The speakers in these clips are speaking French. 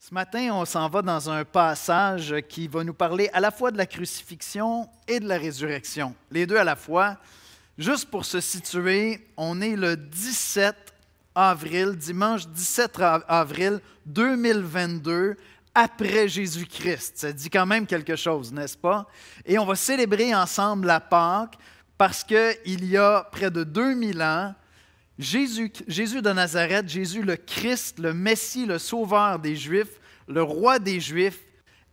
Ce matin, on s'en va dans un passage qui va nous parler à la fois de la crucifixion et de la résurrection. Les deux à la fois. Juste pour se situer, on est le 17 avril, dimanche 17 avril 2022, après Jésus-Christ. Ça dit quand même quelque chose, n'est-ce pas? Et on va célébrer ensemble la Pâque parce qu'il y a près de 2000 ans, Jésus de Nazareth, Jésus le Christ, le Messie, le Sauveur des Juifs, le Roi des Juifs,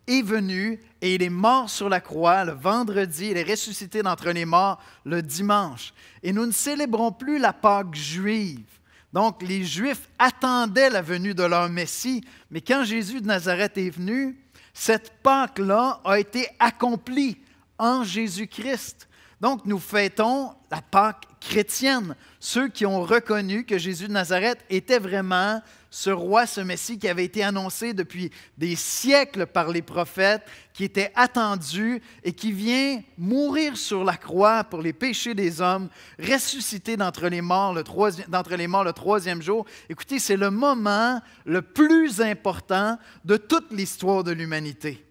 est venu et il est mort sur la croix le vendredi, il est ressuscité d'entre les morts le dimanche. Et nous ne célébrons plus la Pâque juive. Donc, les Juifs attendaient la venue de leur Messie, mais quand Jésus de Nazareth est venu, cette Pâque-là a été accomplie en Jésus-Christ. Donc, nous fêtons la Pâque chrétienne, ceux qui ont reconnu que Jésus de Nazareth était vraiment ce roi, ce Messie qui avait été annoncé depuis des siècles par les prophètes, qui était attendu et qui vient mourir sur la croix pour les péchés des hommes, ressuscité d'entre les morts le troisième jour. Écoutez, c'est le moment le plus important de toute l'histoire de l'humanité.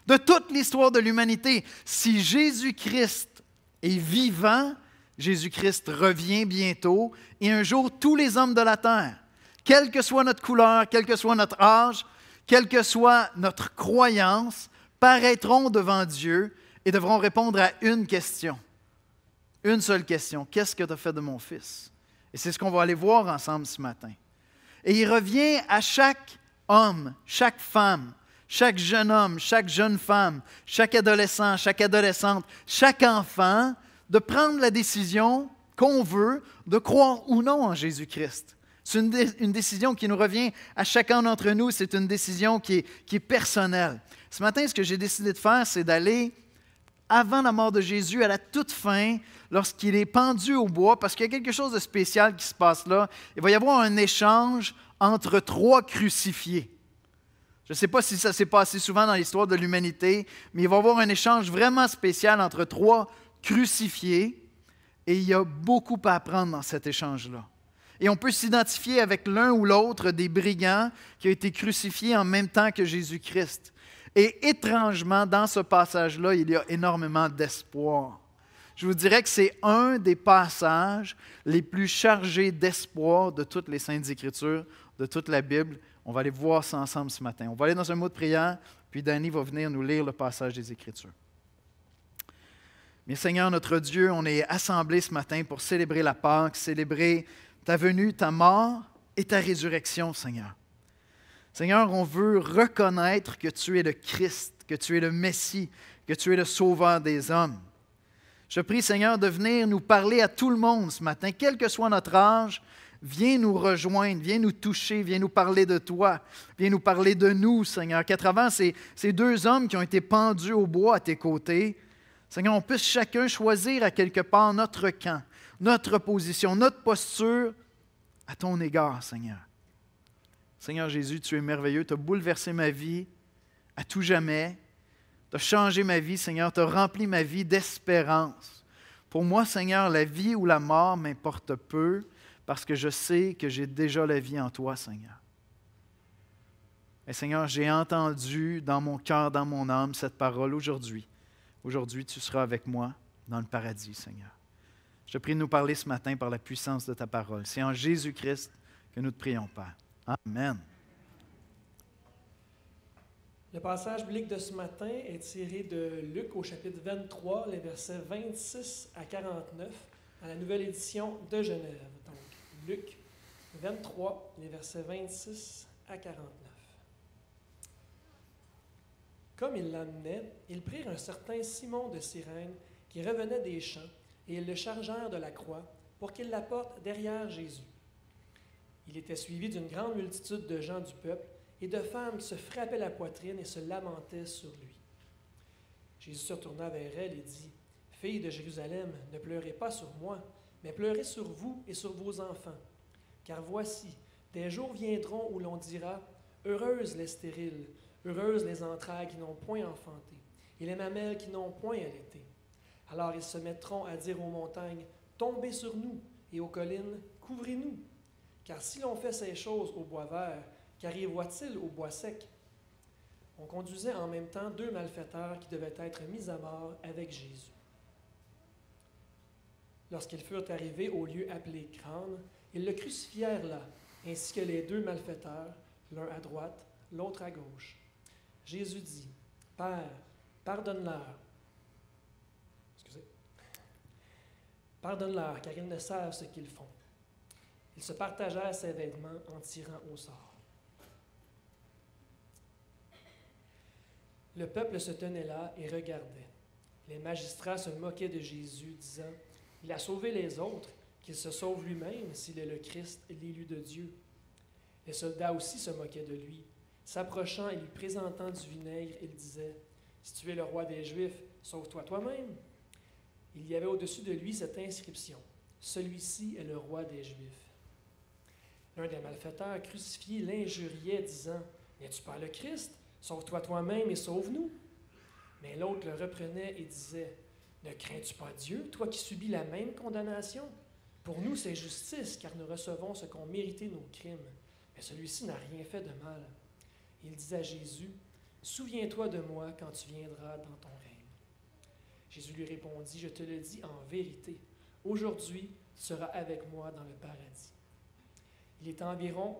De toute l'histoire de l'humanité, si Jésus-Christ est vivant, Jésus-Christ revient bientôt, et un jour, tous les hommes de la terre, quelle que soit notre couleur, quel que soit notre âge, quelle que soit notre croyance, paraîtront devant Dieu et devront répondre à une question. Une seule question. Qu'est-ce que tu as fait de mon fils? Et c'est ce qu'on va aller voir ensemble ce matin. Et il revient à chaque homme, chaque femme, chaque jeune homme, chaque jeune femme, chaque adolescent, chaque adolescente, chaque enfant, de prendre la décision qu'on veut de croire ou non en Jésus-Christ. C'est une décision qui nous revient à chacun d'entre nous, c'est une décision qui est personnelle. Ce matin, ce que j'ai décidé de faire, c'est d'aller avant la mort de Jésus, à la toute fin, lorsqu'il est pendu au bois, parce qu'il y a quelque chose de spécial qui se passe là. Il va y avoir un échange entre trois crucifiés. Je ne sais pas si ça s'est passé souvent dans l'histoire de l'humanité, mais il va y avoir un échange vraiment spécial entre trois crucifiés, et il y a beaucoup à apprendre dans cet échange-là. Et on peut s'identifier avec l'un ou l'autre des brigands qui ont été crucifiés en même temps que Jésus-Christ. Et étrangement, dans ce passage-là, il y a énormément d'espoir. Je vous dirais que c'est un des passages les plus chargés d'espoir de toutes les Saintes Écritures, de toute la Bible. On va aller voir ça ensemble ce matin. On va aller dans un mot de prière, puis Danny va venir nous lire le passage des Écritures. Mais Seigneur, notre Dieu, on est assemblés ce matin pour célébrer la Pâque, célébrer ta venue, ta mort et ta résurrection, Seigneur. Seigneur, on veut reconnaître que tu es le Christ, que tu es le Messie, que tu es le Sauveur des hommes. Je prie, Seigneur, de venir nous parler à tout le monde ce matin, quel que soit notre âge. Viens nous rejoindre, viens nous toucher, viens nous parler de toi, viens nous parler de nous, Seigneur, qu'à travers ces deux hommes qui ont été pendus au bois à tes côtés, Seigneur, on puisse chacun choisir à quelque part notre camp, notre position, notre posture à ton égard, Seigneur. Seigneur Jésus, tu es merveilleux, tu as bouleversé ma vie à tout jamais, tu as changé ma vie, Seigneur, tu as rempli ma vie d'espérance. Pour moi, Seigneur, la vie ou la mort m'importe peu parce que je sais que j'ai déjà la vie en toi, Seigneur. Et Seigneur, j'ai entendu dans mon cœur, dans mon âme, cette parole aujourd'hui. Aujourd'hui, tu seras avec moi dans le paradis, Seigneur. Je te prie de nous parler ce matin par la puissance de ta parole. C'est en Jésus-Christ que nous te prions, Père. Amen. Le passage biblique de ce matin est tiré de Luc au chapitre 23, les versets 26 à 49, à la nouvelle édition de Genève. Donc, Luc 23, les versets 26 à 49. Comme ils l'amenaient, ils prirent un certain Simon de Cyrène qui revenait des champs, et ils le chargèrent de la croix pour qu'il la porte derrière Jésus. Il était suivi d'une grande multitude de gens du peuple et de femmes qui se frappaient la poitrine et se lamentaient sur lui. Jésus se retourna vers elle et dit, « Filles de Jérusalem, ne pleurez pas sur moi, mais pleurez sur vous et sur vos enfants. Car voici, des jours viendront où l'on dira, « Heureuses les stériles, heureuses les entrailles qui n'ont point enfanté, et les mamelles qui n'ont point allaité. Alors ils se mettront à dire aux montagnes, « Tombez sur nous, et aux collines, couvrez-nous. » Car si l'on fait ces choses au bois vert, Qu'arrive-t-il au bois sec? On conduisait en même temps 2 malfaiteurs qui devaient être mis à mort avec Jésus. Lorsqu'ils furent arrivés au lieu appelé Crâne, ils le crucifièrent là, ainsi que les 2 malfaiteurs, l'un à droite, l'autre à gauche. Jésus dit, « Père, pardonne-leur. » Pardonne-leur, car ils ne savent ce qu'ils font. Ils se partagèrent ses vêtements en tirant au sort. Le peuple se tenait là et regardait. Les magistrats se moquaient de Jésus, disant, « Il a sauvé les autres, qu'il se sauve lui-même s'il est le Christ, l'élu de Dieu. » Les soldats aussi se moquaient de lui. S'approchant et lui présentant du vinaigre, ils disaient, « Si tu es le roi des Juifs, sauve-toi toi-même. » Il y avait au-dessus de lui cette inscription, « Celui-ci est le roi des Juifs. » L'un des malfaiteurs crucifiés l'injuriait, disant, « N'es-tu pas le Christ? Sauve-toi toi-même et sauve-nous. » Mais l'autre le reprenait et disait, « Ne crains-tu pas Dieu, toi qui subis la même condamnation? Pour nous, c'est justice, car nous recevons ce qu'ont mérité nos crimes. Mais celui-ci n'a rien fait de mal. » Il disait à Jésus, « Souviens-toi de moi quand tu viendras dans ton règne. » Jésus lui répondit, « Je te le dis en vérité, aujourd'hui tu seras avec moi dans le paradis. » Il était environ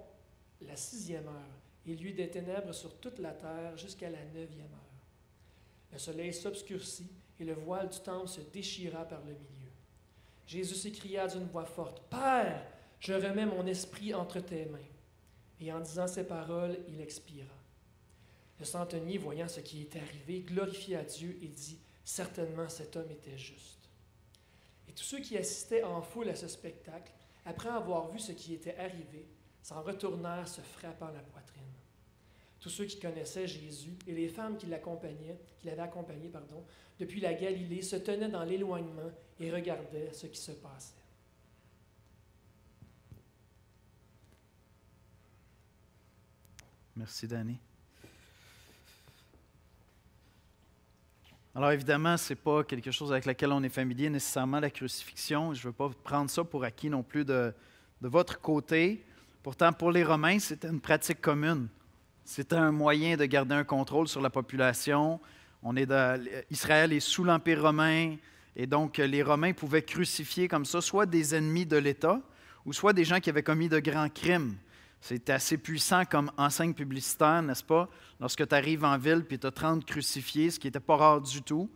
la 6e heure. Il y eut des ténèbres sur toute la terre jusqu'à la 9e heure. Le soleil s'obscurcit et le voile du temple se déchira par le milieu. Jésus s'écria d'une voix forte, « Père, je remets mon esprit entre tes mains. » Et en disant ces paroles, il expira. Le centenier, voyant ce qui était arrivé, glorifia Dieu et dit, « Certainement cet homme était juste. » Et tous ceux qui assistaient en foule à ce spectacle, après avoir vu ce qui était arrivé, s'en retournèrent se frappant la poitrine. Tous ceux qui connaissaient Jésus et les femmes qui l'avaient accompagné, depuis la Galilée, se tenaient dans l'éloignement et regardaient ce qui se passait. Merci, Danny. Alors évidemment, ce n'est pas quelque chose avec lequel on est familier nécessairement, la crucifixion. Je ne veux pas prendre ça pour acquis non plus de votre côté. Pourtant, pour les Romains, c'était une pratique commune. C'était un moyen de garder un contrôle sur la population. Israël est sous l'Empire romain, et donc les Romains pouvaient crucifier comme ça soit des ennemis de l'État, ou soit des gens qui avaient commis de grands crimes. C'était assez puissant comme enseigne publicitaire, n'est-ce pas? Lorsque tu arrives en ville et tu as 30 crucifiés, ce qui n'était pas rare du tout,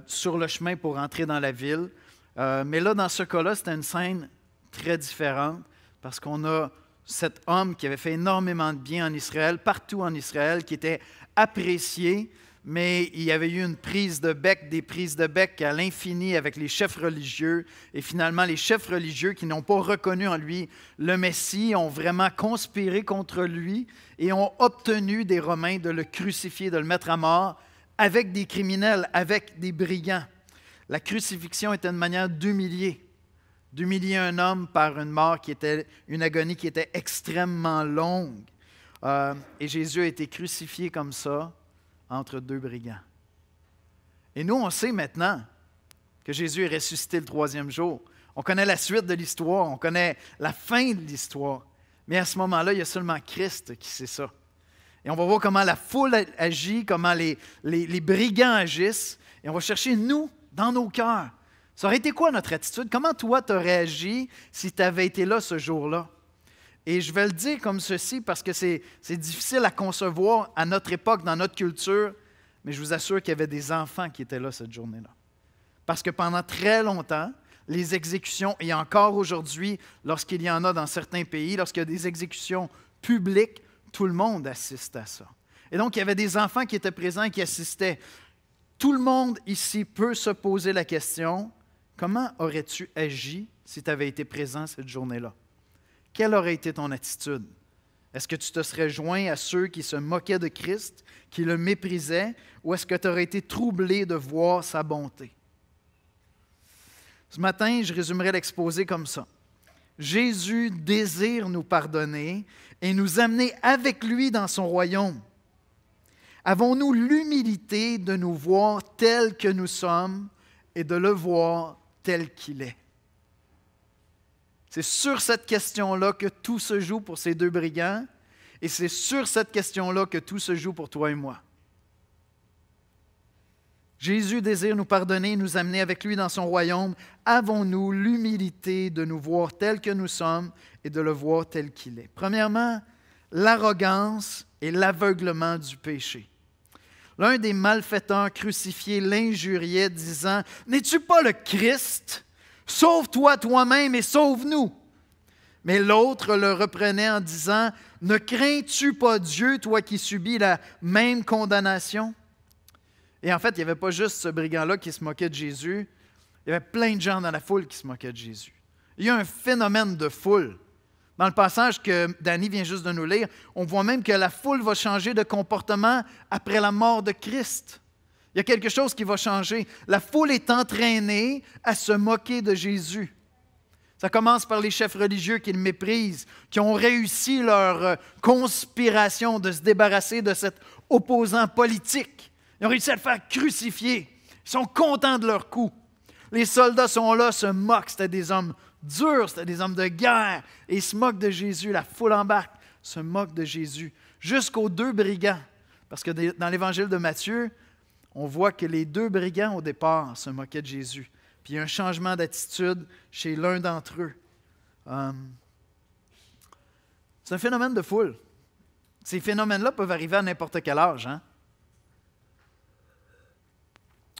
sur le chemin pour entrer dans la ville. Mais là, dans ce cas-là, c'était une scène très différente parce qu'on a cet homme qui avait fait énormément de bien en Israël, partout en Israël, qui était apprécié, mais il y avait eu des prises de bec à l'infini avec les chefs religieux. Et finalement, les chefs religieux qui n'ont pas reconnu en lui le Messie ont vraiment conspiré contre lui et ont obtenu des Romains de le crucifier, de le mettre à mort avec des criminels, avec des brigands. La crucifixion était une manière d'humilier un homme par une mort qui était une agonie qui était extrêmement longue. Et Jésus a été crucifié comme ça, entre 2 brigands. Et nous, on sait maintenant que Jésus est ressuscité le 3e jour. On connaît la suite de l'histoire, on connaît la fin de l'histoire. Mais à ce moment-là, il y a seulement Christ qui sait ça. Et on va voir comment la foule agit, comment les brigands agissent. Et on va chercher, nous, dans nos cœurs. Ça aurait été quoi notre attitude? Comment toi, tu aurais agi si tu avais été là ce jour-là? Et je vais le dire comme ceci parce que c'est difficile à concevoir à notre époque, dans notre culture, mais je vous assure qu'il y avait des enfants qui étaient là cette journée-là. Parce que pendant très longtemps, les exécutions, et encore aujourd'hui, lorsqu'il y en a dans certains pays, lorsqu'il y a des exécutions publiques, tout le monde assiste à ça. Et donc, il y avait des enfants qui étaient présents et qui assistaient. Tout le monde ici peut se poser la question, comment aurais-tu agi si tu avais été présent cette journée-là? Quelle aurait été ton attitude? Est-ce que tu te serais joint à ceux qui se moquaient de Christ, qui le méprisaient, ou est-ce que tu aurais été troublé de voir sa bonté? Ce matin, je résumerai l'exposé comme ça. Jésus désire nous pardonner et nous amener avec lui dans son royaume. Avons-nous l'humilité de nous voir tels que nous sommes et de le voir tel qu'il est? C'est sur cette question-là que tout se joue pour ces 2 brigands. Et c'est sur cette question-là que tout se joue pour toi et moi. Jésus désire nous pardonner et nous amener avec lui dans son royaume. Avons-nous l'humilité de nous voir tels que nous sommes et de le voir tel qu'il est? Premièrement, l'arrogance et l'aveuglement du péché. L'un des malfaiteurs crucifiés l'injuriait, disant « N'es-tu pas le Christ? Sauve-toi toi-même et sauve-nous. » Mais l'autre le reprenait en disant « Ne crains-tu pas Dieu, toi qui subis la même condamnation? » Et en fait, il n'y avait pas juste ce brigand-là qui se moquait de Jésus, il y avait plein de gens dans la foule qui se moquaient de Jésus. Il y a un phénomène de foule. Dans le passage que Danny vient juste de nous lire, on voit même que la foule va changer de comportement après la mort de Christ. Il y a quelque chose qui va changer. La foule est entraînée à se moquer de Jésus. Ça commence par les chefs religieux qui le méprisent, qui ont réussi leur conspiration de se débarrasser de cet opposant politique. Ils ont réussi à le faire crucifier. Ils sont contents de leur coup. Les soldats sont là, se moquent. C'était des hommes durs, c'était des hommes de guerre. Et ils se moquent de Jésus. La foule embarque, se moque de Jésus. Jusqu'aux 2 brigands. Parce que dans l'évangile de Matthieu, on voit que les 2 brigands, au départ, se moquaient de Jésus. Puis il y a un changement d'attitude chez l'un d'entre eux. C'est un phénomène de foule. Ces phénomènes-là peuvent arriver à n'importe quel âge, hein?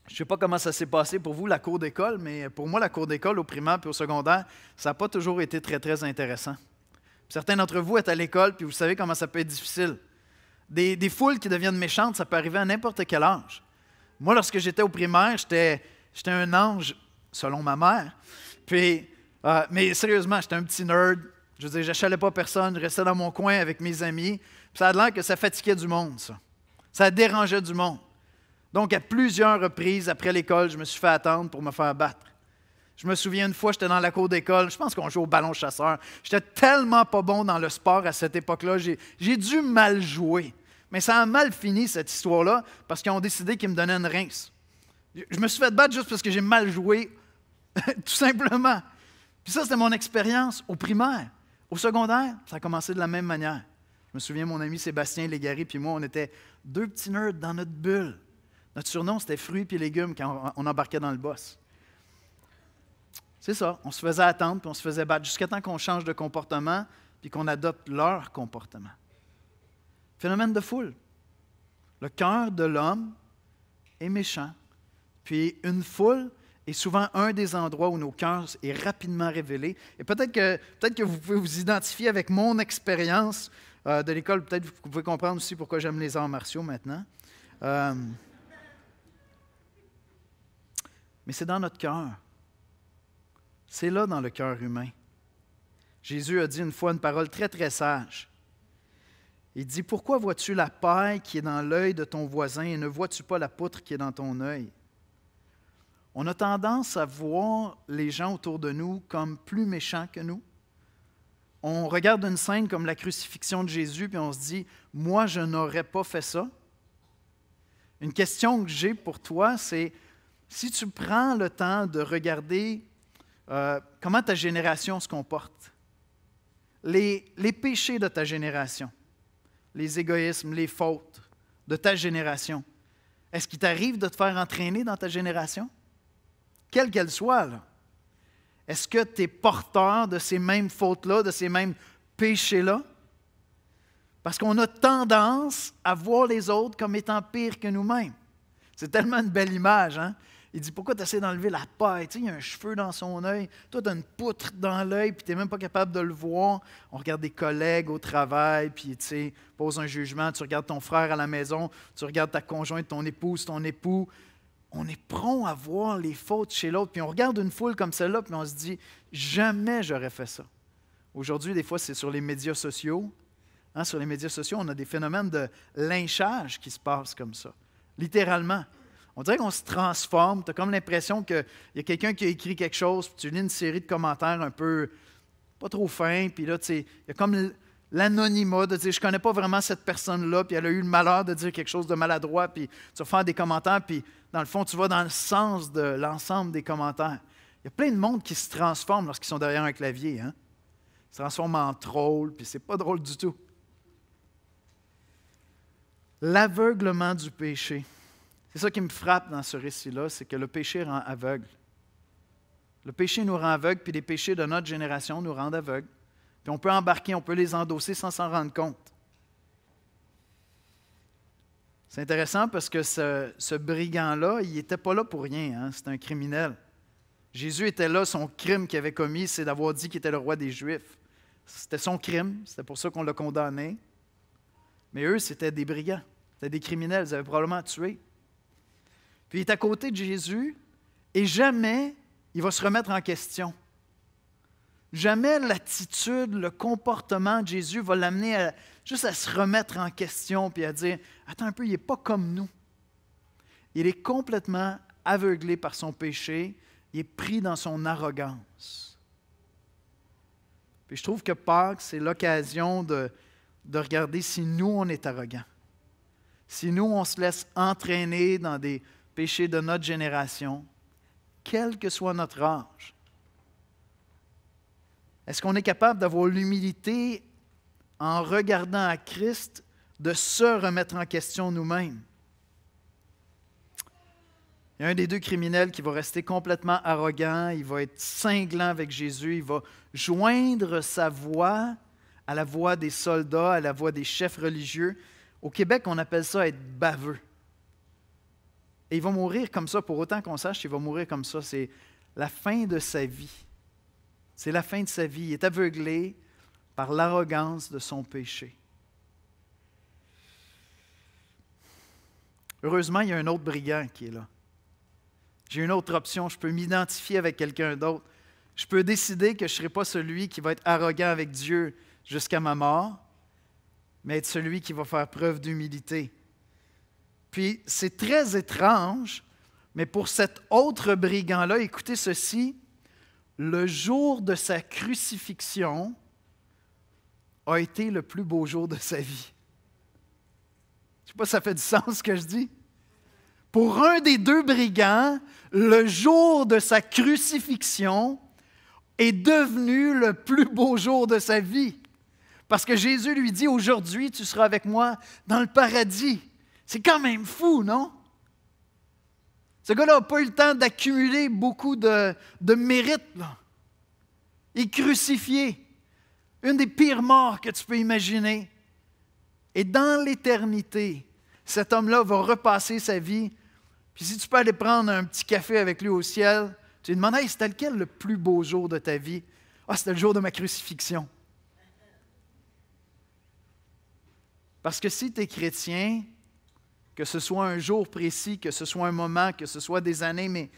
Je ne sais pas comment ça s'est passé pour vous, la cour d'école, mais pour moi, la cour d'école au primaire et au secondaire, ça n'a pas toujours été très, très intéressant. Certains d'entre vous êtes à l'école, puis vous savez comment ça peut être difficile. Des foules qui deviennent méchantes, ça peut arriver à n'importe quel âge. Moi, lorsque j'étais au primaire, j'étais un ange, selon ma mère. Puis, mais sérieusement, j'étais un petit nerd. Je veux dire, je n'achalais pas personne, je restais dans mon coin avec mes amis. Puis ça a l'air que ça fatiguait du monde, ça. Ça dérangeait du monde. Donc, à plusieurs reprises, après l'école, je me suis fait attendre pour me faire battre. Je me souviens une fois, j'étais dans la cour d'école, je pense qu'on jouait au ballon chasseur. J'étais tellement pas bon dans le sport à cette époque-là, j'ai dû mal jouer. Mais ça a mal fini, cette histoire-là, parce qu'ils ont décidé qu'ils me donnaient une rince. Je me suis fait battre juste parce que j'ai mal joué, tout simplement. Puis ça, c'était mon expérience au primaire. Au secondaire, ça a commencé de la même manière. Je me souviens, mon ami Sébastien Légaré puis moi, on était 2 petits nerds dans notre bulle. Notre surnom, c'était fruits et légumes quand on embarquait dans le boss. C'est ça, on se faisait attendre puis on se faisait battre jusqu'à temps qu'on change de comportement puis qu'on adopte leur comportement. Phénomène de foule. Le cœur de l'homme est méchant. Puis une foule est souvent un des endroits où nos cœurs est rapidement révélé. Et peut-être que vous pouvez vous identifier avec mon expérience de l'école. Peut-être que vous pouvez comprendre aussi pourquoi j'aime les arts martiaux maintenant. Mais c'est dans notre cœur. C'est là dans le cœur humain. Jésus a dit une fois une parole très, très sage. Il dit, « Pourquoi vois-tu la paille qui est dans l'œil de ton voisin et ne vois-tu pas la poutre qui est dans ton œil? » On a tendance à voir les gens autour de nous comme plus méchants que nous. On regarde une scène comme la crucifixion de Jésus, puis on se dit, « Moi, je n'aurais pas fait ça. » Une question que j'ai pour toi, c'est, si tu prends le temps de regarder comment ta génération se comporte, les péchés de ta génération, les égoïsmes, les fautes de ta génération, est-ce qu'il t'arrive de te faire entraîner dans ta génération? Quelle qu'elle soit, là. Est-ce que tu es porteur de ces mêmes fautes-là, de ces mêmes péchés-là? Parce qu'on a tendance à voir les autres comme étant pires que nous-mêmes. C'est tellement une belle image, hein? Il dit, pourquoi tu essaies d'enlever la paille? Tu sais, il y a un cheveu dans son œil. Toi, tu as une poutre dans l'œil, puis tu n'es même pas capable de le voir. On regarde des collègues au travail, puis tu sais, pose un jugement. Tu regardes ton frère à la maison, tu regardes ta conjointe, ton épouse, ton époux. On est prompt à voir les fautes chez l'autre, puis on regarde une foule comme celle-là, puis on se dit, jamais j'aurais fait ça. Aujourd'hui, des fois, c'est sur les médias sociaux. Hein, sur les médias sociaux, on a des phénomènes de lynchage qui se passent comme ça, littéralement. On dirait qu'on se transforme. Tu as comme l'impression qu'il y a quelqu'un qui a écrit quelque chose, puis tu lis une série de commentaires un peu pas trop fins, puis là, tu sais, il y a comme l'anonymat de dire « je ne connais pas vraiment cette personne-là, puis elle a eu le malheur de dire quelque chose de maladroit », puis tu vas faire des commentaires, puis dans le fond, tu vas dans le sens de l'ensemble des commentaires. Il y a plein de monde qui se transforme lorsqu'ils sont derrière un clavier. Hein? Ils se transforment en trolls, puis c'est pas drôle du tout. L'aveuglement du péché. C'est ça qui me frappe dans ce récit-là, c'est que le péché rend aveugle. Le péché nous rend aveugles, puis les péchés de notre génération nous rendent aveugles. Puis on peut embarquer, on peut les endosser sans s'en rendre compte. C'est intéressant parce que ce brigand-là, il n'était pas là pour rien, hein? C'est un criminel. Jésus était là, son crime qu'il avait commis, c'est d'avoir dit qu'il était le roi des Juifs. C'était son crime, c'était pour ça qu'on l'a condamné. Mais eux, c'était des brigands, c'était des criminels, ils avaient probablement tué. Puis il est à côté de Jésus et jamais il va se remettre en question. Jamais l'attitude, le comportement de Jésus va l'amener juste à se remettre en question puis à dire « Attends un peu, il n'est pas comme nous. » Il est complètement aveuglé par son péché, il est pris dans son arrogance. Puis je trouve que Pâques, c'est l'occasion de regarder si nous, on est arrogants. Si nous, on se laisse entraîner dans des péchés de notre génération, quel que soit notre âge. Est-ce qu'on est capable d'avoir l'humilité, en regardant à Christ, de se remettre en question nous-mêmes? Il y a un des deux criminels qui va rester complètement arrogant, il va être cinglant avec Jésus, il va joindre sa voix à la voix des soldats, à la voix des chefs religieux. Au Québec, on appelle ça être baveux. Et il va mourir comme ça, pour autant qu'on sache qu'il va mourir comme ça. C'est la fin de sa vie. C'est la fin de sa vie. Il est aveuglé par l'arrogance de son péché. Heureusement, il y a un autre brigand qui est là. J'ai une autre option. Je peux m'identifier avec quelqu'un d'autre. Je peux décider que je ne serai pas celui qui va être arrogant avec Dieu jusqu'à ma mort, mais être celui qui va faire preuve d'humilité. Puis, c'est très étrange, mais pour cet autre brigand-là, écoutez ceci, le jour de sa crucifixion a été le plus beau jour de sa vie. Je ne sais pas si ça fait du sens ce que je dis. Pour un des deux brigands, le jour de sa crucifixion est devenu le plus beau jour de sa vie. Parce que Jésus lui dit, aujourd'hui, tu seras avec moi dans le paradis. C'est quand même fou, non? Ce gars-là n'a pas eu le temps d'accumuler beaucoup de mérite, là. Il est crucifié. Une des pires morts que tu peux imaginer. Et dans l'éternité, cet homme-là va repasser sa vie. Puis si tu peux aller prendre un petit café avec lui au ciel, tu lui demandes, hey, c'était lequel le plus beau jour de ta vie? Ah, c'était le jour de ma crucifixion. Parce que si tu es chrétien, que ce soit un jour précis, que ce soit un moment, que ce soit des années, mais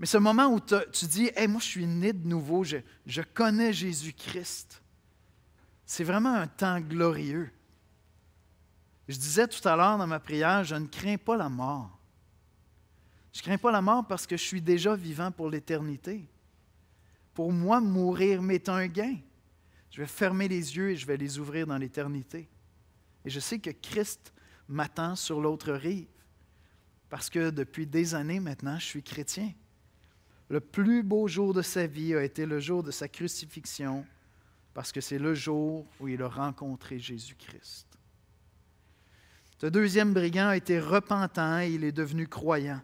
ce moment où tu dis « Hey, moi, je suis né de nouveau, je connais Jésus-Christ », c'est vraiment un temps glorieux. Je disais tout à l'heure dans ma prière, je ne crains pas la mort. Je ne crains pas la mort parce que je suis déjà vivant pour l'éternité. Pour moi, mourir m'est un gain. Je vais fermer les yeux et je vais les ouvrir dans l'éternité. Et je sais que Christ m'attend sur l'autre rive, parce que depuis des années maintenant, je suis chrétien. Le plus beau jour de sa vie a été le jour de sa crucifixion, parce que c'est le jour où il a rencontré Jésus-Christ. Ce deuxième brigand a été repentant et il est devenu croyant.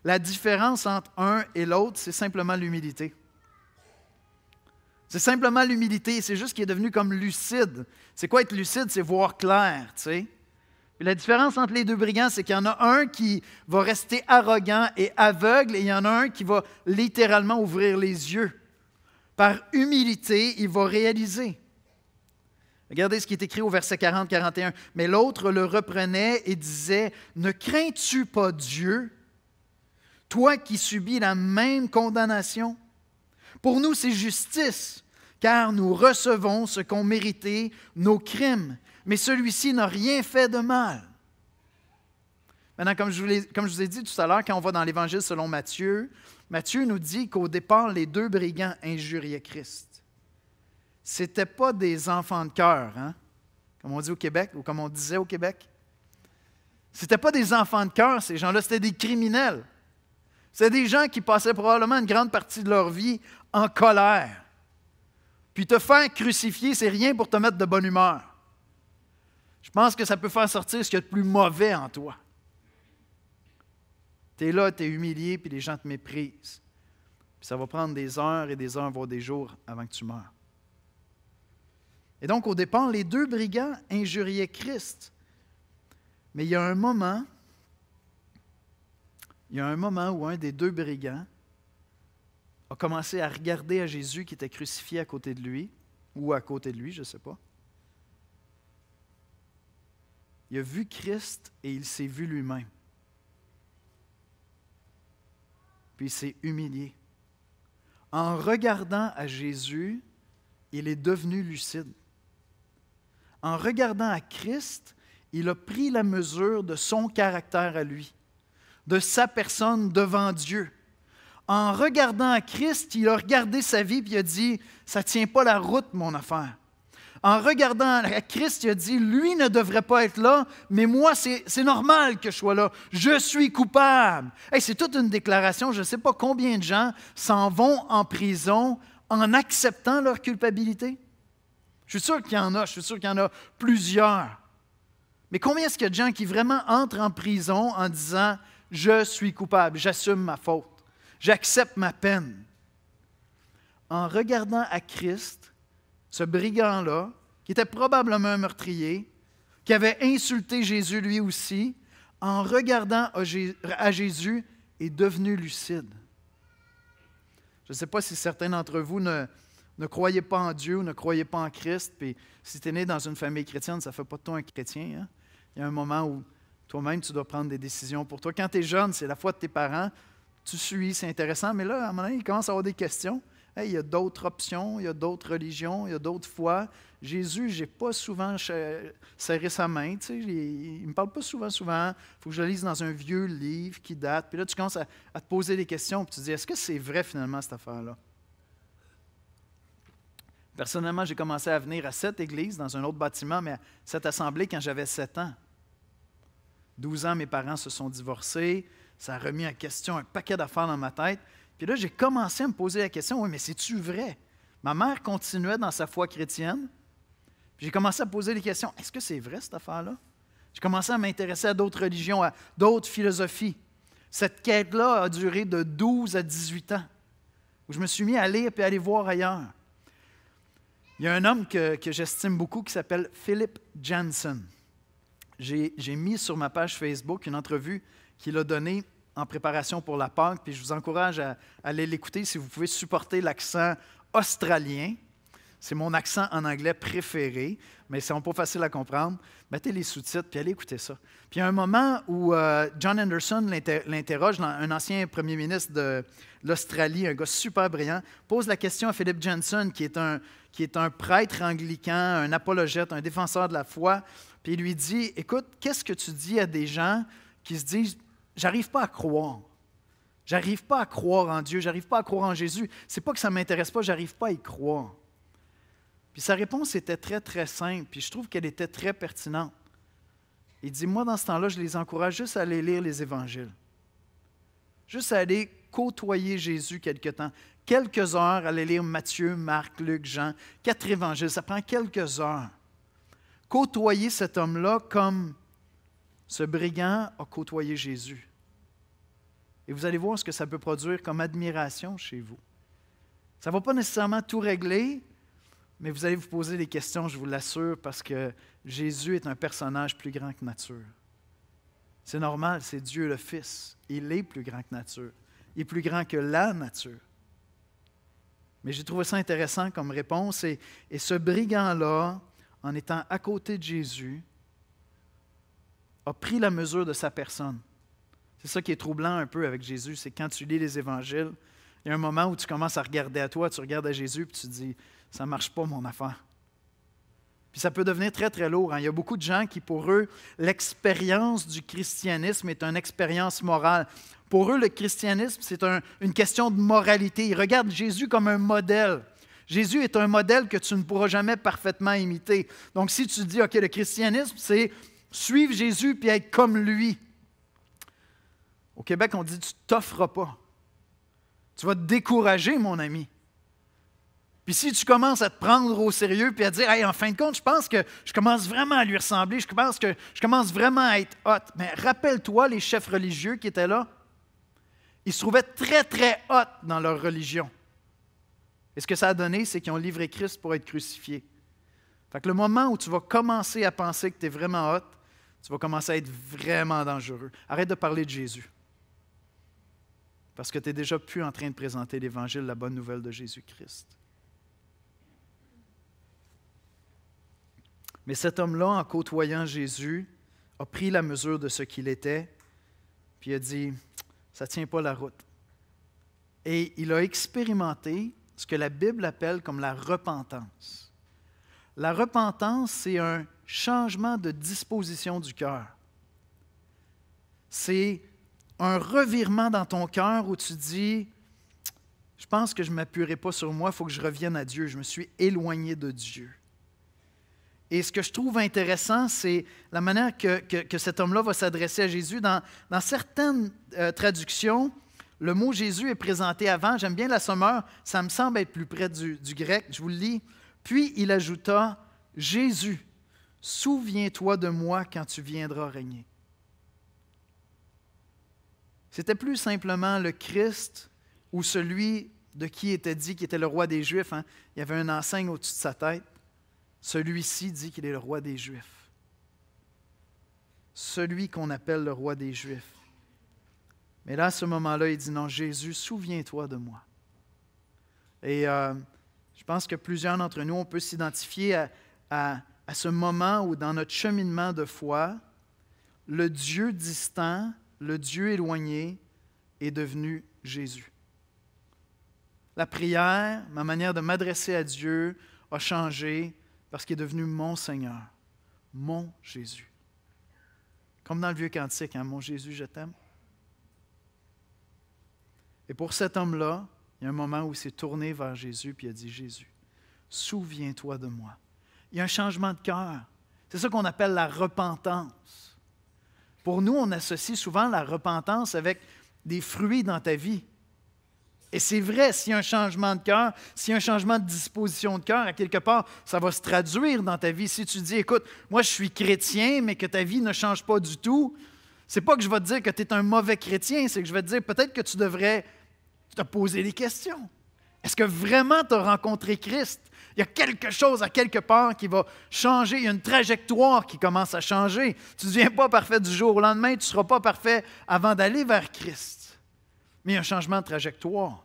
La différence entre un et l'autre, c'est simplement l'humilité. C'est simplement l'humilité, c'est juste qu'il est devenu comme lucide. C'est quoi être lucide? C'est voir clair, tu sais. Puis la différence entre les deux brigands, c'est qu'il y en a un qui va rester arrogant et aveugle, et il y en a un qui va littéralement ouvrir les yeux. Par humilité, il va réaliser. Regardez ce qui est écrit au verset 40-41. « Mais l'autre le reprenait et disait, « Ne crains-tu pas Dieu, toi qui subis la même condamnation? Pour nous, c'est justice, car nous recevons ce qu'ont mérité nos crimes. Mais celui-ci n'a rien fait de mal. » Maintenant, comme je vous ai dit tout à l'heure, quand on va dans l'Évangile selon Matthieu, Matthieu nous dit qu'au départ, les deux brigands injuriaient Christ. Ce n'étaient pas des enfants de cœur, hein? Comme on dit au Québec, ou comme on disait au Québec. Ce n'étaient pas des enfants de cœur, ces gens-là, c'était des criminels. C'était des gens qui passaient probablement une grande partie de leur vie en colère. Puis te faire crucifier, c'est rien pour te mettre de bonne humeur. Je pense que ça peut faire sortir ce qu'il y a de plus mauvais en toi. Tu es là, tu es humilié, puis les gens te méprisent. Puis ça va prendre des heures et des heures, voire des jours avant que tu meurs. Et donc, au départ, les deux brigands injuriaient Christ. Mais il y a un moment où un des deux brigands a commencé à regarder à Jésus qui était crucifié à côté de lui, ou à côté de lui, je ne sais pas. Il a vu Christ et il s'est vu lui-même. Puis il s'est humilié. En regardant à Jésus, il est devenu lucide. En regardant à Christ, il a pris la mesure de son caractère à lui, de sa personne devant Dieu. En regardant à Christ, il a regardé sa vie et il a dit « ça ne tient pas la route, mon affaire ». En regardant à Christ, il a dit « lui ne devrait pas être là, mais moi, c'est normal que je sois là. Je suis coupable. » Hey, c'est toute une déclaration. Je ne sais pas combien de gens s'en vont en prison en acceptant leur culpabilité. Je suis sûr qu'il y en a. Je suis sûr qu'il y en a plusieurs. Mais combien est-ce qu'il y a de gens qui vraiment entrent en prison en disant « je suis coupable, j'assume ma faute, j'accepte ma peine ». En regardant à Christ, ce brigand-là, qui était probablement un meurtrier, qui avait insulté Jésus lui aussi, en regardant à Jésus, est devenu lucide. Je ne sais pas si certains d'entre vous ne croyez pas en Dieu ou ne croyez pas en Christ, puis si tu es né dans une famille chrétienne, ça ne fait pas de toi un chrétien. Hein? Il y a un moment où toi-même, tu dois prendre des décisions pour toi. Quand tu es jeune, c'est la foi de tes parents, tu suis, c'est intéressant, mais là, à un moment donné, il commence à avoir des questions. Hey, il y a d'autres options, il y a d'autres religions, il y a d'autres foi. Jésus, je n'ai pas souvent serré sa main. Tu sais, il ne me parle pas souvent. Il faut que je le lise dans un vieux livre qui date. Puis là, tu commences à te poser des questions. Puis tu te dis, est-ce que c'est vrai finalement cette affaire-là? Personnellement, j'ai commencé à venir à cette église, dans un autre bâtiment, mais à cette assemblée quand j'avais 7 ans. 12 ans, mes parents se sont divorcés. Ça a remis en question un paquet d'affaires dans ma tête. Puis là, j'ai commencé à me poser la question, oui, mais c'est-tu vrai? Ma mère continuait dans sa foi chrétienne. Puis j'ai commencé à poser les questions, est-ce que c'est vrai cette affaire-là? J'ai commencé à m'intéresser à d'autres religions, à d'autres philosophies. Cette quête-là a duré de 12 à 18 ans, où je me suis mis à lire et à aller voir ailleurs. Il y a un homme que j'estime beaucoup qui s'appelle Philip Jansen. J'ai mis sur ma page Facebook une entrevue qu'il a donnée en préparation pour la Pâque, puis je vous encourage à aller l'écouter si vous pouvez supporter l'accent australien. C'est mon accent en anglais préféré, mais c'est pas facile à comprendre. Mettez les sous-titres, puis allez écouter ça. Puis il y a un moment où John Anderson l'interroge, un ancien premier ministre de l'Australie, un gars super brillant, pose la question à Philip Jansen, qui est un prêtre anglican, un apologète, un défenseur de la foi, puis il lui dit, écoute, qu'est-ce que tu dis à des gens qui se disent, j'arrive pas à croire. J'arrive pas à croire en Dieu, j'arrive pas à croire en Jésus. C'est pas que ça ne m'intéresse pas, j'arrive pas à y croire. Puis sa réponse était très, très simple, puis je trouve qu'elle était très pertinente. Il dit, moi, dans ce temps-là, je les encourage juste à aller lire les évangiles. Juste à aller côtoyer Jésus quelque temps. Quelques heures, aller lire Matthieu, Marc, Luc, Jean, 4 évangiles, ça prend quelques heures. Côtoyer cet homme-là comme ce brigand a côtoyé Jésus. Et vous allez voir ce que ça peut produire comme admiration chez vous. Ça ne va pas nécessairement tout régler, mais vous allez vous poser des questions, je vous l'assure, parce que Jésus est un personnage plus grand que nature. C'est normal, c'est Dieu le Fils. Il est plus grand que nature. Il est plus grand que la nature. Mais j'ai trouvé ça intéressant comme réponse. Et ce brigand-là, en étant à côté de Jésus, a pris la mesure de sa personne. C'est ça qui est troublant un peu avec Jésus, c'est quand tu lis les évangiles, il y a un moment où tu commences à regarder à toi, tu regardes à Jésus, puis tu te dis, ça ne marche pas mon affaire. Puis ça peut devenir très, très lourd. Hein? Il y a beaucoup de gens qui, pour eux, l'expérience du christianisme est une expérience morale. Pour eux, le christianisme, c'est une question de moralité. Ils regardent Jésus comme un modèle. Jésus est un modèle que tu ne pourras jamais parfaitement imiter. Donc, si tu dis, OK, le christianisme, c'est suivre Jésus puis être comme lui. Au Québec, on dit, tu ne t'offres pas. Tu vas te décourager, mon ami. Puis si tu commences à te prendre au sérieux puis à dire, hey, en fin de compte, je pense que je commence vraiment à lui ressembler, je commence vraiment à être hot. Mais rappelle-toi, les chefs religieux qui étaient là, ils se trouvaient très, très hot dans leur religion. Et ce que ça a donné, c'est qu'ils ont livré Christ pour être crucifié. Fait que le moment où tu vas commencer à penser que tu es vraiment hot, tu vas commencer à être vraiment dangereux. Arrête de parler de Jésus. Parce que tu n'es déjà plus en train de présenter l'Évangile, la bonne nouvelle de Jésus-Christ. Mais cet homme-là, en côtoyant Jésus, a pris la mesure de ce qu'il était, puis il a dit, ça ne tient pas la route. Et il a expérimenté ce que la Bible appelle comme la repentance. La repentance, c'est un changement de disposition du cœur. C'est un revirement dans ton cœur où tu dis, je pense que je ne m'appuierai pas sur moi, il faut que je revienne à Dieu. Je me suis éloigné de Dieu. Et ce que je trouve intéressant, c'est la manière que cet homme-là va s'adresser à Jésus. Dans certaines traductions, le mot Jésus est présenté avant. J'aime bien la Sommeur, ça me semble être plus près du grec. Je vous le lis. Puis il ajouta, « Jésus, souviens-toi de moi quand tu viendras régner. » C'était plus simplement le Christ ou celui de qui était dit qu'il était le roi des Juifs. Hein? Il y avait un enseigne au-dessus de sa tête. Celui-ci dit qu'il est le roi des Juifs. Celui qu'on appelle le roi des Juifs. Mais là, à ce moment-là, il dit, non, Jésus, souviens-toi de moi. Et je pense que plusieurs d'entre nous, on peut s'identifier à ce moment où, dans notre cheminement de foi, le Dieu distant, le Dieu éloigné est devenu Jésus. La prière, ma manière de m'adresser à Dieu a changé parce qu'il est devenu mon Seigneur, mon Jésus. Comme dans le vieux cantique, hein, « Mon Jésus, je t'aime ». Et pour cet homme-là, il y a un moment où il s'est tourné vers Jésus et il a dit, « Jésus, souviens-toi de moi. » Il y a un changement de cœur. C'est ça qu'on appelle la repentance. Pour nous, on associe souvent la repentance avec des fruits dans ta vie. Et c'est vrai, s'il y a un changement de cœur, s'il y a un changement de disposition de cœur, à quelque part, ça va se traduire dans ta vie. Si tu dis, écoute, moi je suis chrétien, mais que ta vie ne change pas du tout, c'est pas que je vais te dire que tu es un mauvais chrétien, c'est que je vais te dire peut-être que tu devrais te poser des questions. Est-ce que vraiment tu as rencontré Christ? Il y a quelque chose à quelque part qui va changer. Il y a une trajectoire qui commence à changer. Tu ne deviens pas parfait du jour au lendemain, tu ne seras pas parfait avant d'aller vers Christ. Mais il y a un changement de trajectoire.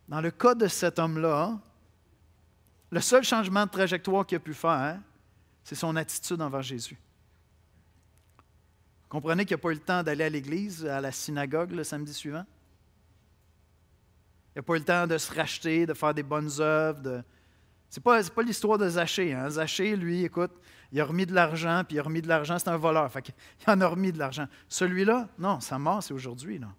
Dans le cas de cet homme-là, le seul changement de trajectoire qu'il a pu faire, c'est son attitude envers Jésus. Vous comprenez qu'il n'a pas eu le temps d'aller à l'église, à la synagogue le samedi suivant? Il n'a pas eu le temps de se racheter, de faire des bonnes œuvres. Ce n'est pas l'histoire de Zachée. Hein? Zachée, lui, écoute, il a remis de l'argent, puis il a remis de l'argent, c'est un voleur. Fait qu'il en a remis de l'argent. Celui-là, non, sa mort, c'est aujourd'hui. Là.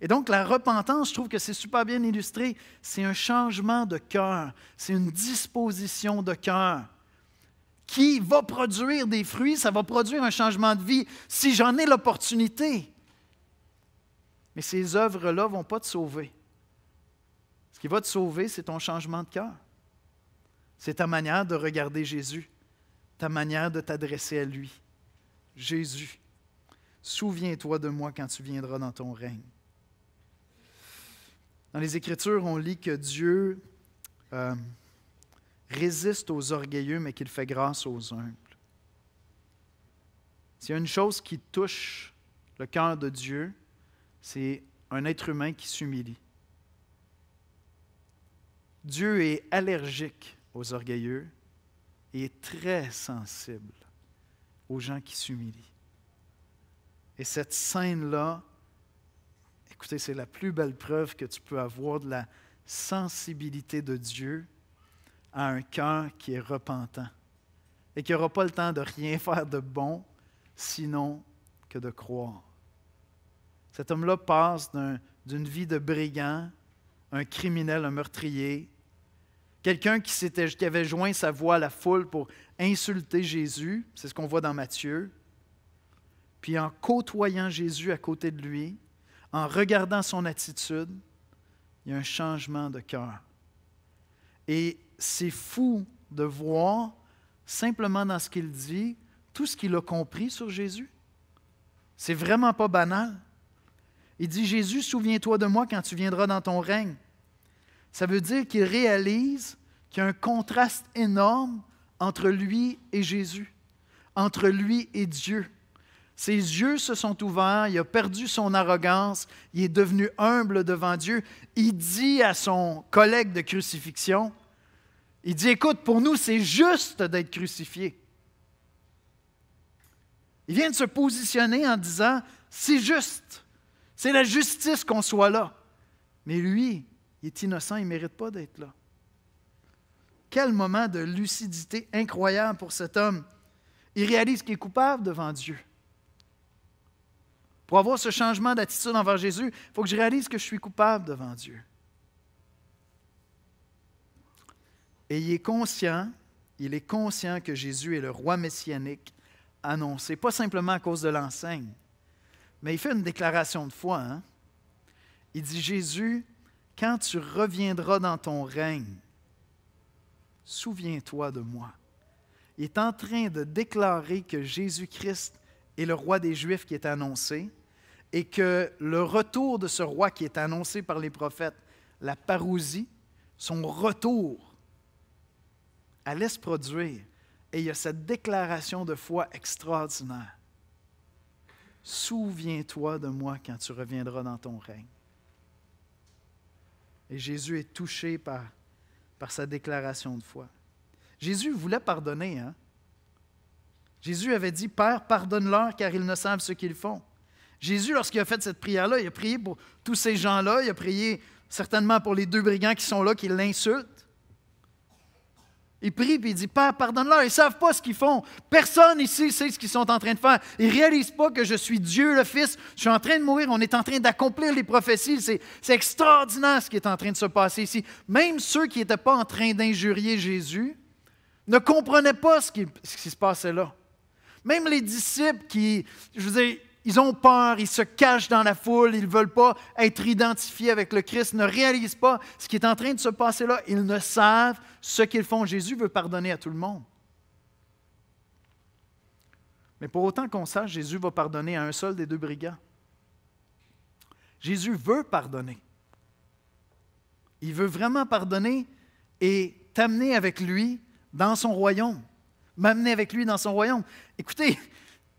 Et donc, la repentance, je trouve que c'est super bien illustré. C'est un changement de cœur. C'est une disposition de cœur qui va produire des fruits. Ça va produire un changement de vie si j'en ai l'opportunité. Mais ces œuvres-là ne vont pas te sauver. Ce qui va te sauver, c'est ton changement de cœur. C'est ta manière de regarder Jésus, ta manière de t'adresser à lui. Jésus, souviens-toi de moi quand tu viendras dans ton règne. Dans les Écritures, on lit que Dieu résiste aux orgueilleux, mais qu'il fait grâce aux humbles. S'il y a une chose qui touche le cœur de Dieu, c'est un être humain qui s'humilie. Dieu est allergique aux orgueilleux et est très sensible aux gens qui s'humilient. Et cette scène-là, écoutez, c'est la plus belle preuve que tu peux avoir de la sensibilité de Dieu à un cœur qui est repentant et qui n'aura pas le temps de rien faire de bon, sinon que de croire. Cet homme-là passe d'une vie de brigand, un criminel, un meurtrier, quelqu'un qui avait joint sa voix à la foule pour insulter Jésus, c'est ce qu'on voit dans Matthieu, puis en côtoyant Jésus à côté de lui, en regardant son attitude, il y a un changement de cœur. Et c'est fou de voir, simplement dans ce qu'il dit, tout ce qu'il a compris sur Jésus. C'est vraiment pas banal. Il dit, Jésus, souviens-toi de moi quand tu viendras dans ton règne. Ça veut dire qu'il réalise qu'il y a un contraste énorme entre lui et Jésus, entre lui et Dieu. Ses yeux se sont ouverts, il a perdu son arrogance, il est devenu humble devant Dieu. Il dit à son collègue de crucifixion, il dit, écoute, pour nous, c'est juste d'être crucifié. Il vient de se positionner en disant, c'est juste, c'est la justice qu'on soit là. Mais lui, il est innocent, il ne mérite pas d'être là. Quel moment de lucidité incroyable pour cet homme. Il réalise qu'il est coupable devant Dieu. Pour avoir ce changement d'attitude envers Jésus, il faut que je réalise que je suis coupable devant Dieu. Et il est conscient que Jésus est le roi messianique annoncé, pas simplement à cause de l'enseigne, mais il fait une déclaration de foi. Hein? Il dit, Jésus, quand tu reviendras dans ton règne, souviens-toi de moi. Il est en train de déclarer que Jésus-Christ est le roi des Juifs qui est annoncé et que le retour de ce roi qui est annoncé par les prophètes, la parousie, son retour, allait se produire. Et il y a cette déclaration de foi extraordinaire. Souviens-toi de moi quand tu reviendras dans ton règne. Et Jésus est touché par sa déclaration de foi. Jésus voulait pardonner. Hein? Jésus avait dit, Père, pardonne-leur car ils ne savent ce qu'ils font. Jésus, lorsqu'il a fait cette prière-là, il a prié pour tous ces gens-là, il a prié certainement pour les 2 brigands qui sont là, qui l'insultent. Il prie et il dit, Père, pardonne-leur, ils ne savent pas ce qu'ils font. Personne ici sait ce qu'ils sont en train de faire. Ils ne réalisent pas que je suis Dieu le Fils, je suis en train de mourir, on est en train d'accomplir les prophéties. C'est extraordinaire ce qui est en train de se passer ici. Même ceux qui n'étaient pas en train d'injurier Jésus ne comprenaient pas ce qui se passait là. Même les disciples qui, ils ont peur, ils se cachent dans la foule, ils ne veulent pas être identifiés avec le Christ, ne réalisent pas ce qui est en train de se passer là. Ils ne savent ce qu'ils font. Jésus veut pardonner à tout le monde. Mais pour autant qu'on sache, Jésus va pardonner à un seul des 2 brigands. Jésus veut pardonner. Il veut vraiment pardonner et t'amener avec lui dans son royaume. M'amener avec lui dans son royaume. Écoutez,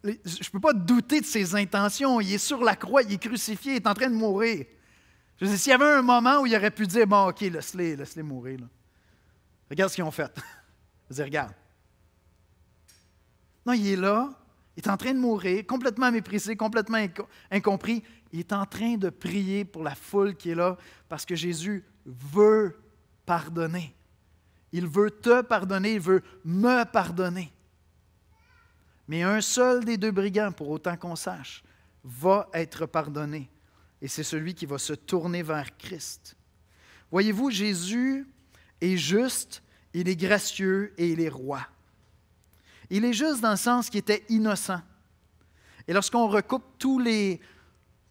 je ne peux pas douter de ses intentions. Il est sur la croix, il est crucifié, il est en train de mourir. Je veux dire, s'il y avait un moment où il aurait pu dire, bon, OK, laisse-les mourir. Là. Regarde ce qu'ils ont fait. Je dis, regarde. Non, il est là, il est en train de mourir, complètement méprisé, complètement incompris. Il est en train de prier pour la foule qui est là parce que Jésus veut pardonner. Il veut te pardonner, il veut me pardonner. Mais un seul des 2 brigands, pour autant qu'on sache, va être pardonné. Et c'est celui qui va se tourner vers Christ. Voyez-vous, Jésus est juste, il est gracieux et il est roi. Il est juste dans le sens qu'il était innocent. Et lorsqu'on recoupe tous les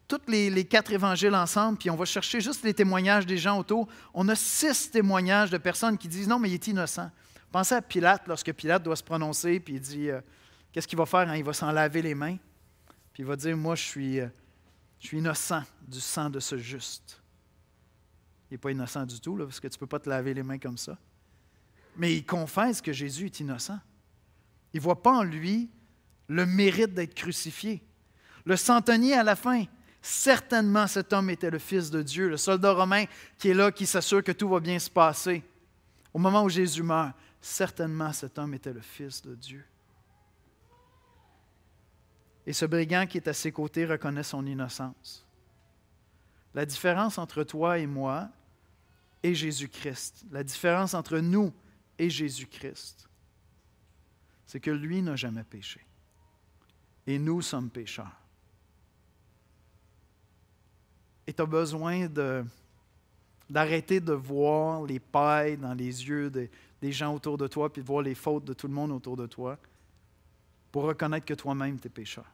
4 évangiles ensemble, puis on va chercher juste les témoignages des gens autour, on a 6 témoignages de personnes qui disent « Non, mais il est innocent ». Pensez à Pilate, lorsque Pilate doit se prononcer, puis il dit qu'est-ce qu'il va faire? Hein? Il va s'en laver les mains, puis il va dire « Moi, je suis innocent du sang de ce juste ». Il n'est pas innocent du tout, là, parce que tu ne peux pas te laver les mains comme ça. Mais il confesse que Jésus est innocent. Il ne voit pas en lui le mérite d'être crucifié. Le centenier à la fin, certainement cet homme était le Fils de Dieu, le soldat romain qui est là, qui s'assure que tout va bien se passer. Au moment où Jésus meurt, certainement cet homme était le Fils de Dieu. Et ce brigand qui est à ses côtés reconnaît son innocence. La différence entre toi et moi et Jésus-Christ, la différence entre nous et Jésus-Christ, c'est que lui n'a jamais péché. Et nous sommes pécheurs. Et tu as besoin d'arrêter de voir les pailles dans les yeux des gens autour de toi, puis de voir les fautes de tout le monde autour de toi, pour reconnaître que toi-même, tu es pécheur.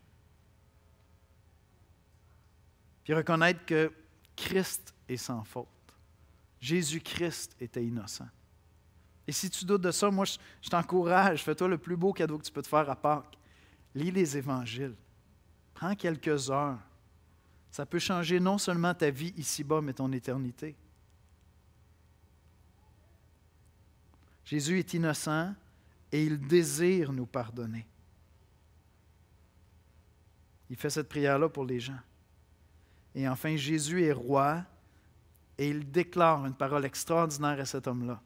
Puis reconnaître que Christ est sans faute. Jésus-Christ était innocent. Et si tu doutes de ça, moi, je t'encourage, fais-toi le plus beau cadeau que tu peux te faire à Pâques. Lis les évangiles. Prends quelques heures. Ça peut changer non seulement ta vie ici-bas, mais ton éternité. Jésus est innocent et il désire nous pardonner. Il fait cette prière-là pour les gens. Et enfin, Jésus est roi et il déclare une parole extraordinaire à cet homme-là.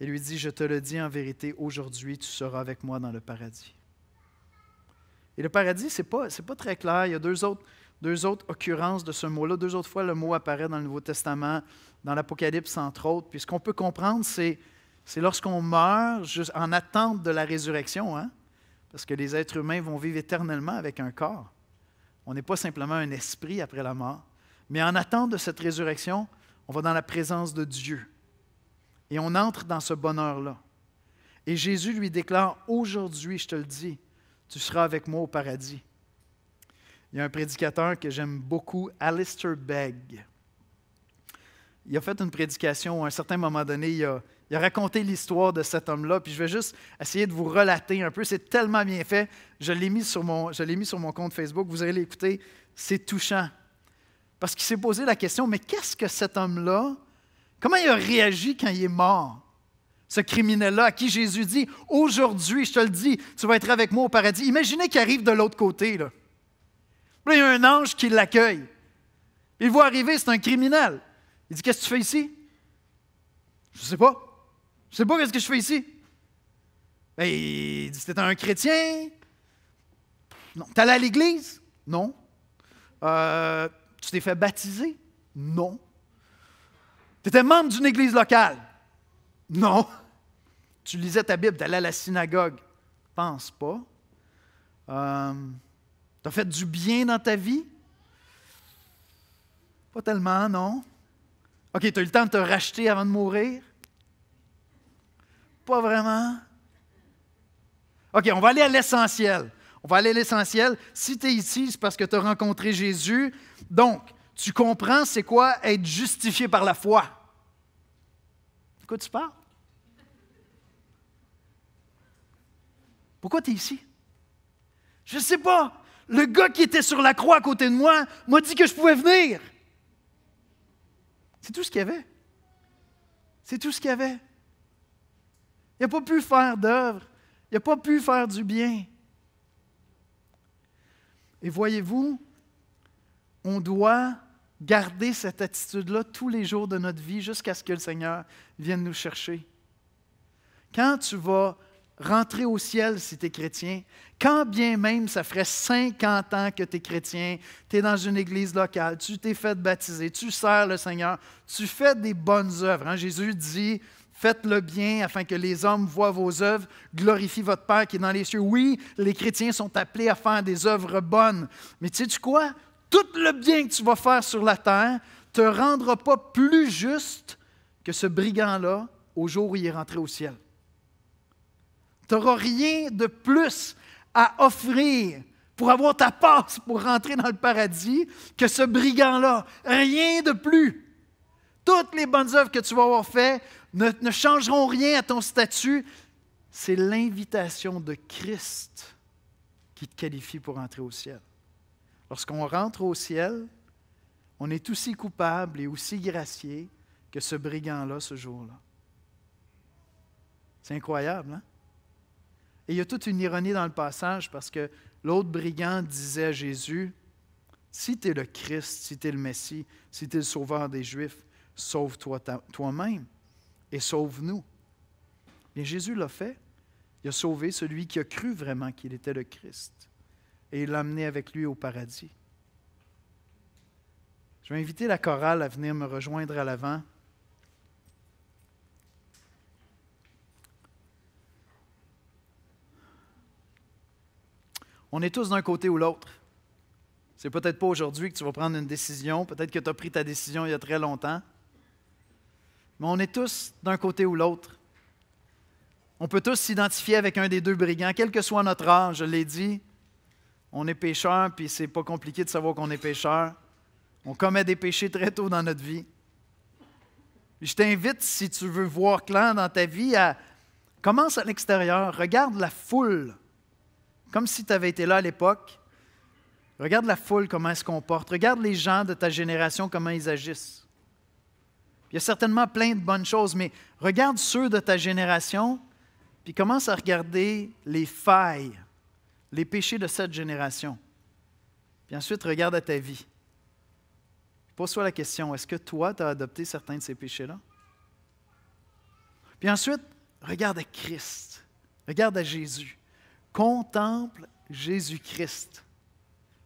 Il lui dit, « Je te le dis en vérité, aujourd'hui, tu seras avec moi dans le paradis. » Et le paradis, ce n'est pas très clair. Il y a deux autres occurrences de ce mot-là. 2 autres fois, le mot apparaît dans le Nouveau Testament, dans l'Apocalypse, entre autres. Puis ce qu'on peut comprendre, c'est lorsqu'on meurt en attente de la résurrection, hein? Parce que les êtres humains vont vivre éternellement avec un corps. On n'est pas simplement un esprit après la mort. Mais en attente de cette résurrection, on va dans la présence de Dieu. Et on entre dans ce bonheur-là. Et Jésus lui déclare, « Aujourd'hui, je te le dis, tu seras avec moi au paradis. » Il y a un prédicateur que j'aime beaucoup, Alistair Begg. Il a fait une prédication à un certain moment donné. Il a raconté l'histoire de cet homme-là. Puis je vais juste essayer de vous relater un peu. C'est tellement bien fait. Je l'ai mis sur mon compte Facebook. Vous allez l'écouter. C'est touchant. Parce qu'il s'est posé la question, mais qu'est-ce que cet homme-là, comment il a réagi quand il est mort? Ce criminel-là à qui Jésus dit, « Aujourd'hui, je te le dis, tu vas être avec moi au paradis. » Imaginez qu'il arrive de l'autre côté. Là, il y a un ange qui l'accueille. Il le voit arriver, c'est un criminel. Il dit, « Qu'est-ce que tu fais ici? » « Je ne sais pas. Je ne sais pas qu'est-ce que je fais ici. » Ben, il dit, « T'es un chrétien? » « Non. »« T'es allé à l'église? » »« Non. »« Tu t'es fait baptiser? » »« Non. »« Tu étais membre d'une église locale? » »« Non. »« Tu lisais ta Bible, tu allais à la synagogue? » »« Pense pas. »« Tu as fait du bien dans ta vie? » »« Pas tellement, non. »« OK, tu as eu le temps de te racheter avant de mourir? » »« Pas vraiment. » « OK, on va aller à l'essentiel. On va aller à l'essentiel. Si tu es ici, c'est parce que tu as rencontré Jésus. Donc, tu comprends c'est quoi être justifié par la foi. De quoi tu parles? Pourquoi tu es ici? Je ne sais pas. Le gars qui était sur la croix à côté de moi m'a dit que je pouvais venir. C'est tout ce qu'il y avait. C'est tout ce qu'il y avait. Il n'a pas pu faire d'œuvre. Il n'a pas pu faire du bien. Et voyez-vous, on doit garder cette attitude-là tous les jours de notre vie jusqu'à ce que le Seigneur vienne nous chercher. Quand tu vas rentrer au ciel si tu es chrétien, quand bien même ça ferait 50 ans que tu es chrétien, tu es dans une église locale, tu t'es fait baptiser, tu sers le Seigneur, tu fais des bonnes œuvres. Hein? Jésus dit, faites le bien afin que les hommes voient vos œuvres, glorifie votre Père qui est dans les cieux. Oui, les chrétiens sont appelés à faire des œuvres bonnes, mais tu sais quoi? Tout le bien que tu vas faire sur la terre ne te rendra pas plus juste que ce brigand-là au jour où il est rentré au ciel. Tu n'auras rien de plus à offrir pour avoir ta passe pour rentrer dans le paradis que ce brigand-là. Rien de plus. Toutes les bonnes œuvres que tu vas avoir faites ne changeront rien à ton statut. C'est l'invitation de Christ qui te qualifie pour entrer au ciel. Lorsqu'on rentre au ciel, on est aussi coupable et aussi gracié que ce brigand-là ce jour-là. C'est incroyable, hein? Et il y a toute une ironie dans le passage parce que l'autre brigand disait à Jésus, « Si tu es le Christ, si tu es le Messie, si tu es le sauveur des Juifs, sauve-toi toi-même et sauve-nous. » Et Jésus l'a fait. Il a sauvé celui qui a cru vraiment qu'il était le Christ. Et il l'a amené avec lui au paradis. Je vais inviter la chorale à venir me rejoindre à l'avant. On est tous d'un côté ou l'autre. C'est peut-être pas aujourd'hui que tu vas prendre une décision. Peut-être que tu as pris ta décision il y a très longtemps. Mais on est tous d'un côté ou l'autre. On peut tous s'identifier avec un des deux brigands, quel que soit notre âge, je l'ai dit. On est pécheur, puis c'est pas compliqué de savoir qu'on est pécheur. On commet des péchés très tôt dans notre vie. Je t'invite, si tu veux voir clair dans ta vie, à commence à l'extérieur, regarde la foule, comme si tu avais été là à l'époque. Regarde la foule, comment elle se comporte. Regarde les gens de ta génération, comment ils agissent. Il y a certainement plein de bonnes choses, mais regarde ceux de ta génération, puis commence à regarder les failles, les péchés de cette génération. Puis ensuite, regarde à ta vie. Pose-toi la question, est-ce que toi, tu as adopté certains de ces péchés-là? Puis ensuite, regarde à Christ. Regarde à Jésus. Contemple Jésus-Christ,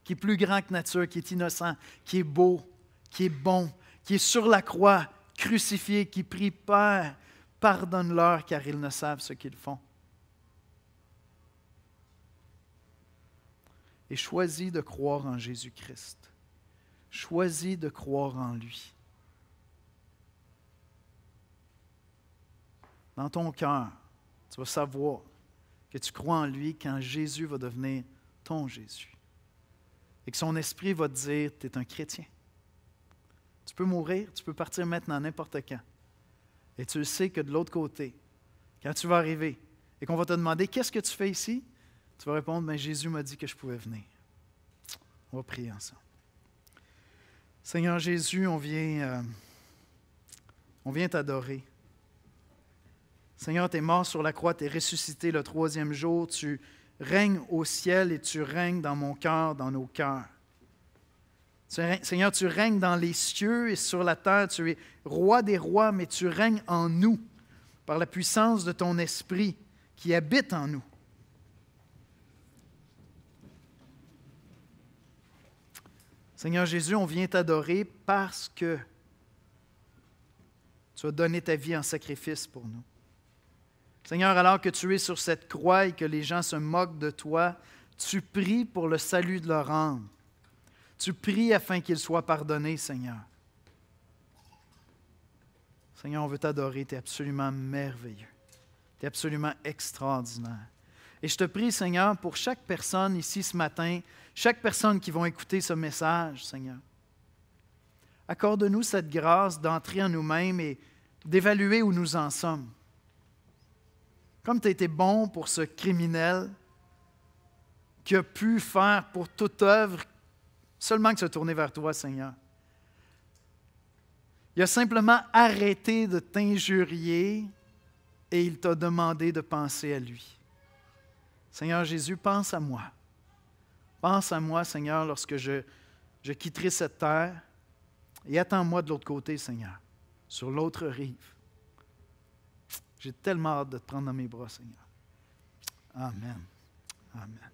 qui est plus grand que nature, qui est innocent, qui est beau, qui est bon, qui est sur la croix, crucifié, qui prie, Père, pardonne-leur car ils ne savent ce qu'ils font. Et choisis de croire en Jésus-Christ. Choisis de croire en lui. Dans ton cœur, tu vas savoir que tu crois en lui quand Jésus va devenir ton Jésus. Et que son esprit va te dire, tu es un chrétien. Tu peux mourir, tu peux partir maintenant, n'importe quand. Et tu sais que de l'autre côté, quand tu vas arriver et qu'on va te demander, qu'est-ce que tu fais ici? Tu vas répondre, bien, Jésus m'a dit que je pouvais venir. On va prier ensemble. Seigneur Jésus, on vient t'adorer. Seigneur, tu es mort sur la croix, tu es ressuscité le 3e jour, tu règnes au ciel et tu règnes dans mon cœur, dans nos cœurs. Seigneur, tu règnes dans les cieux et sur la terre, tu es roi des rois, mais tu règnes en nous par la puissance de ton esprit qui habite en nous. Seigneur Jésus, on vient t'adorer parce que tu as donné ta vie en sacrifice pour nous. Seigneur, alors que tu es sur cette croix et que les gens se moquent de toi, tu pries pour le salut de leur âme. Tu pries afin qu'ils soient pardonnés, Seigneur. Seigneur, on veut t'adorer, tu es absolument merveilleux. Tu es absolument extraordinaire. Et je te prie, Seigneur, pour chaque personne ici ce matin, chaque personne qui va écouter ce message, Seigneur. Accorde-nous cette grâce d'entrer en nous-mêmes et d'évaluer où nous en sommes. Comme tu as été bon pour ce criminel qui a pu faire pour toute œuvre seulement que se tourner vers toi, Seigneur. Il a simplement arrêté de t'injurier et il t'a demandé de penser à lui. Seigneur Jésus, pense à moi. Pense à moi, Seigneur, lorsque je quitterai cette terre et attends-moi de l'autre côté, Seigneur, sur l'autre rive. J'ai tellement hâte de te prendre dans mes bras, Seigneur. Amen. Amen.